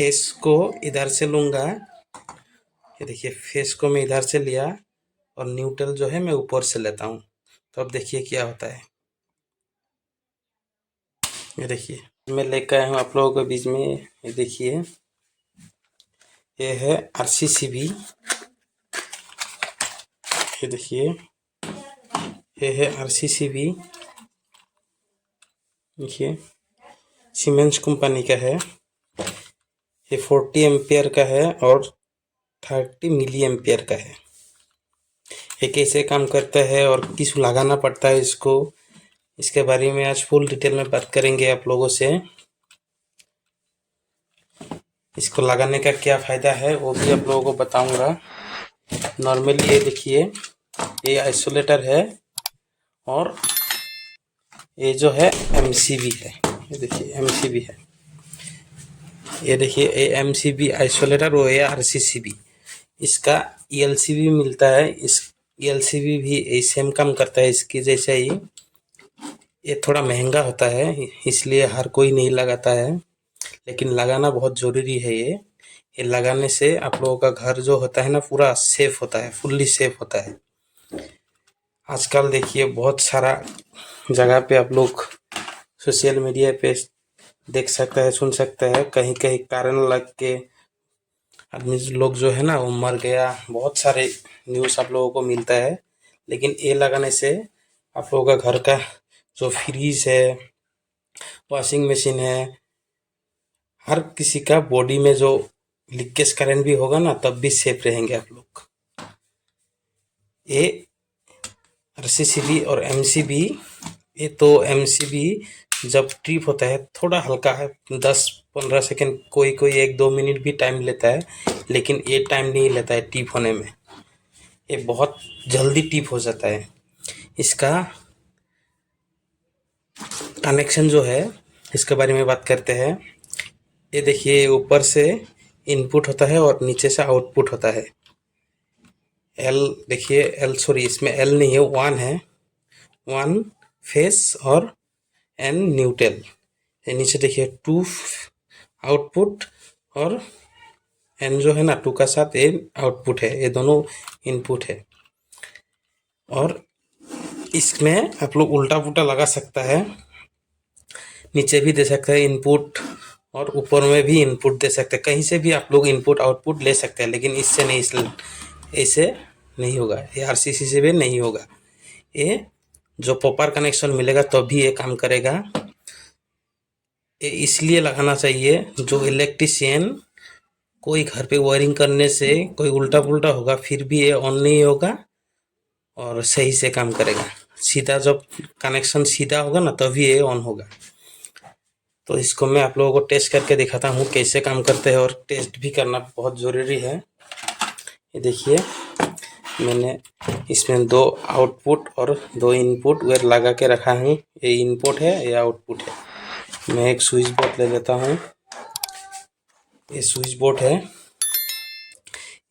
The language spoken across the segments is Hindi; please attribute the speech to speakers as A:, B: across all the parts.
A: फेस को इधर से लूँगा। ये देखिए फेस को मैं इधर से लिया और न्यूट्रल जो है मैं ऊपर से लेता हूँ। तो अब देखिए क्या होता है। ये देखिए मैं लेकर आया हूँ आप लोगों के बीच में। ये देखिए ये है RCCB। ये देखिए ये है RCCB। देखिए सीमेंस कंपनी का है। ये 40 एम्पियर का है और 30 मिली एम्पियर का है। ये कैसे काम करता है और किस लगाना पड़ता है इसको, इसके बारे में आज फुल डिटेल में बात करेंगे आप लोगों से। इसको लगाने का क्या फ़ायदा है वो भी आप लोगों को बताऊंगा। नॉर्मली ये देखिए ये आइसोलेटर है और ये जो है MCB है। ये देखिए MCB है। ये देखिए ये MCB आइसोलेटर वो है RCCB। इसका ELCB मिलता है। इस ELCB भी सेम काम करता है इसके जैसा ही। ये थोड़ा महंगा होता है इसलिए हर कोई नहीं लगाता है, लेकिन लगाना बहुत ज़रूरी है। ये लगाने से आप लोगों का घर जो होता है ना पूरा सेफ होता है, फुल्ली सेफ होता है। आजकल देखिए बहुत सारा जगह पे आप लोग सोशल मीडिया पे देख सकते हैं, सुन सकते हैं, कहीं कहीं कारण लग के आदमी लोग जो है ना वो मर गया। बहुत सारे न्यूज़ आप लोगों को मिलता है। लेकिन ये लगाने से आप लोगों का घर का जो फ्रीज है, वॉशिंग मशीन है, हर किसी का बॉडी में जो लीकेज करंट भी होगा ना तब भी सेफ रहेंगे आप लोग। ये RCCB और MCB, ये तो MCB जब ट्रिप होता है थोड़ा हल्का है, 10-15 सेकेंड, कोई कोई 1-2 मिनट भी टाइम लेता है, लेकिन ये टाइम नहीं लेता है टिप होने में। ये बहुत जल्दी टिप हो जाता है। इसका कनेक्शन जो है इसके बारे में बात करते हैं। ये देखिए ऊपर से इनपुट होता है और नीचे से आउटपुट होता है। एल देखिए सॉरी इसमें L नहीं है, 1 है। 1 फेस और N न्यूट्रल। नीचे देखिए 2 आउटपुट और N जो है ना 2 का साथ ये आउटपुट है। ये दोनों इनपुट है। और इसमें आप लोग उल्टा पुल्टा लगा सकता है, नीचे भी दे सकते हैं इनपुट और ऊपर में भी इनपुट दे सकते हैं। कहीं से भी आप लोग इनपुट आउटपुट ले सकते हैं, लेकिन इससे नहीं, ऐसे नहीं होगा। ये RCC से भी नहीं होगा। ये जो प्रॉपर कनेक्शन मिलेगा तब भी ये काम करेगा। ये इसलिए लगाना चाहिए जो इलेक्ट्रिशियन कोई घर पे वायरिंग करने से कोई उल्टा पुल्टा होगा फिर भी ये ऑन नहीं होगा और सही से काम करेगा। सीधा जब कनेक्शन सीधा होगा ना तभी ये ऑन होगा। तो इसको मैं आप लोगों को टेस्ट करके दिखाता हूँ कैसे काम करते हैं, और टेस्ट भी करना बहुत ज़रूरी है। ये देखिए मैंने इसमें 2 आउटपुट और 2 इनपुट वेर लगा के रखा है। ये इनपुट है, ये आउटपुट है। मैं एक स्विच बोर्ड ले लेता हूँ। ये स्विच बोर्ड है,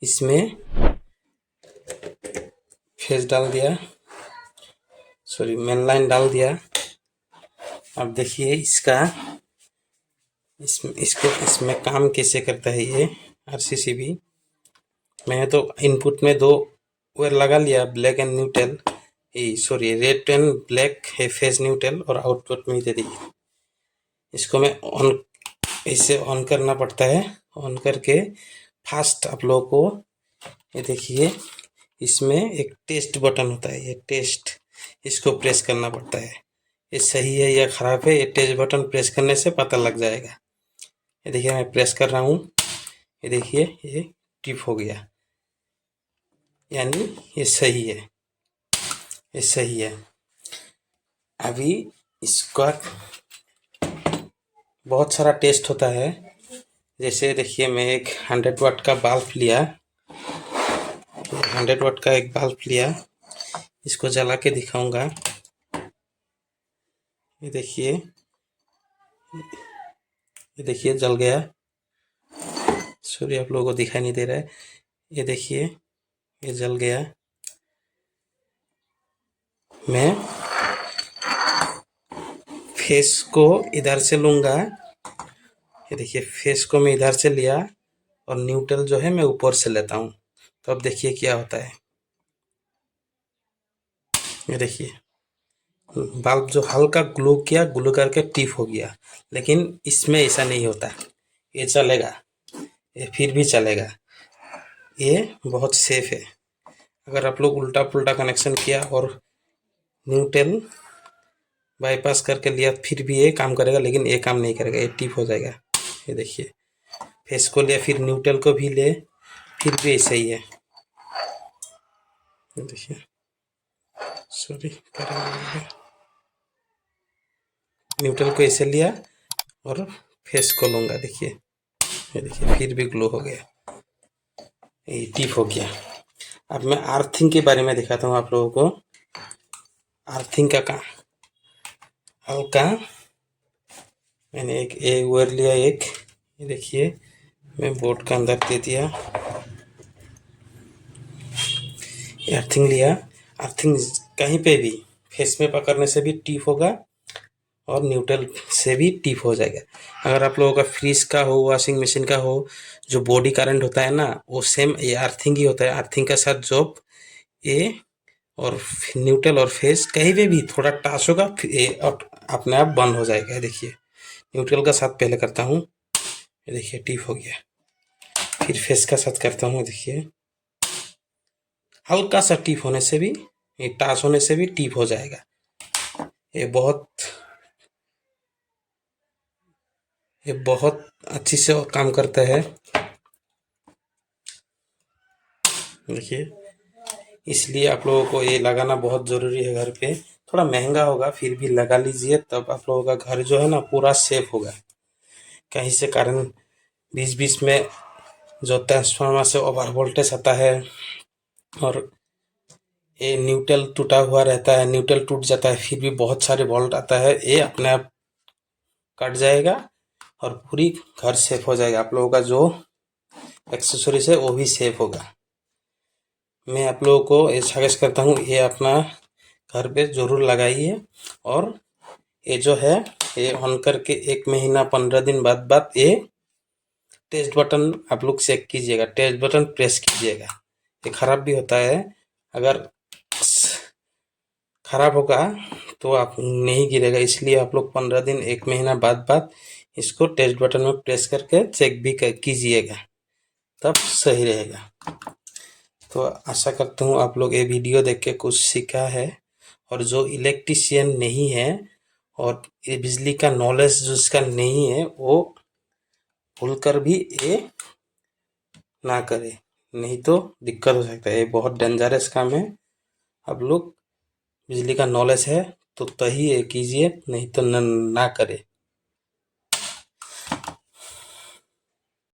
A: इसमें फेस डाल दिया, सॉरी मेन लाइन डाल दिया। अब देखिए इसमें काम कैसे करता है ये RCCB। मैं तो इनपुट में 2 वेर लगा लिया, black and neutral, sorry red and black है फेस न्यूट्रल, और आउटपुट में दे दिए। इसको मैं ऑन ऐसे ऑन करना पड़ता है। ऑन करके फास्ट आप लोगों को ये देखिए इसमें एक टेस्ट बटन होता है, ये टेस्ट, इसको प्रेस करना पड़ता है। ये सही है या ख़राब है ये टेस्ट बटन प्रेस करने से पता लग जाएगा। ये देखिए मैं प्रेस कर रहा हूँ, ये देखिए ये टिप हो गया, यानी ये सही है, ये सही है। अभी इसका बहुत सारा टेस्ट होता है। जैसे देखिए मैं एक 100 वाट का बल्ब लिया, 100 वाट का एक बल्ब लिया, इसको जला के दिखाऊंगा। ये देखिए जल गया। सॉरी आप लोगों को दिखाई नहीं दे रहा है। ये देखिए ये जल गया। मैं फेस को इधर से लूँगा, ये देखिए फेस को मैं इधर से लिया और न्यूट्रल जो है मैं ऊपर से लेता हूँ। तो अब देखिए क्या होता है। ये देखिए बल्ब जो हल्का ग्लो किया, ग्लो करके टिप हो गया। लेकिन इसमें ऐसा नहीं होता, ये चलेगा, ये फिर भी चलेगा, ये बहुत सेफ है। अगर आप लोग उल्टा पुल्टा कनेक्शन किया और न्यूट्रल बाईपास करके लिया फिर भी ये काम करेगा, लेकिन ये काम नहीं करेगा, ये टिप हो जाएगा। ये देखिए फेस को लिया फिर न्यूट्रल को भी ले, फिर भी ऐसा ही है। देखिए सॉरी, न्यूट्रल को ऐसे लिया और फेस को लूँगा, देखिए ये देखिए फिर भी ग्लो हो गया, ये टिप हो गया। अब मैं अर्थिंग के बारे में दिखाता हूँ आप लोगों को। अर्थिंग का काम हल्का, मैंने एक वायर लिया, एक ये देखिए मैं बोर्ड का अंदर दे दिया, अर्थिंग लिया। अर्थिंग कहीं पे भी फेस में पकड़ने से भी टिप होगा और न्यूट्रल से भी टिप हो जाएगा। अगर आप लोगों का फ्रिज का हो, वॉशिंग मशीन का हो, जो बॉडी करंट होता है ना, वो सेम ये अर्थिंग ही होता है। अर्थिंग का साथ जॉब ये और न्यूट्रल और फेस कहीं पे भी थोड़ा टच होगा, फिर ये अपने आप बंद हो जाएगा। देखिए न्यूट्रल का साथ पहले करता हूँ, ये देखिए टिप हो गया। फिर फेस का साथ करता हूँ, देखिए हल्का सा टिप होने से भी, ये टच होने से भी टिप हो जाएगा। ये बहुत अच्छी से काम करता है। देखिए इसलिए आप लोगों को ये लगाना बहुत ज़रूरी है घर पे। थोड़ा महंगा होगा, फिर भी लगा लीजिए, तब आप लोगों का घर जो है ना पूरा सेफ होगा। कहीं से कारण बीच बीच में जो ट्रांसफार्मर से ओवर वोल्टेज आता है और ये न्यूट्रल टूटा हुआ रहता है, न्यूट्रल टूट जाता है, फिर भी बहुत सारे वोल्ट आता है, ये अपने आप कट जाएगा और पूरी घर सेफ हो जाएगा। आप लोगों का जो एक्सेसरीज है वो भी सेफ होगा। मैं आप लोगों को ये सजेस्ट करता हूँ, ये अपना घर पे ज़रूर लगाइए। और ये जो है ये ऑन करके 1 महीना 15 दिन बाद ये टेस्ट बटन आप लोग चेक कीजिएगा, टेस्ट बटन प्रेस कीजिएगा। ये ख़राब भी होता है, अगर ख़राब होगा तो आप नहीं गिरेगा, इसलिए आप लोग 15 दिन 1 महीना बाद इसको टेस्ट बटन में प्रेस करके चेक भी कीजिएगा, तब सही रहेगा। तो आशा करता हूँ आप लोग ये वीडियो देख के कुछ सीखा है। और जो इलेक्ट्रिशियन नहीं है और ये बिजली का नॉलेज जिसका नहीं है, वो भूलकर भी ये ना करे, नहीं तो दिक्कत हो सकता है। ये बहुत डेंजरस काम है। आप लोग बिजली का नॉलेज है तो तभी ये कीजिए, नहीं तो ना करे।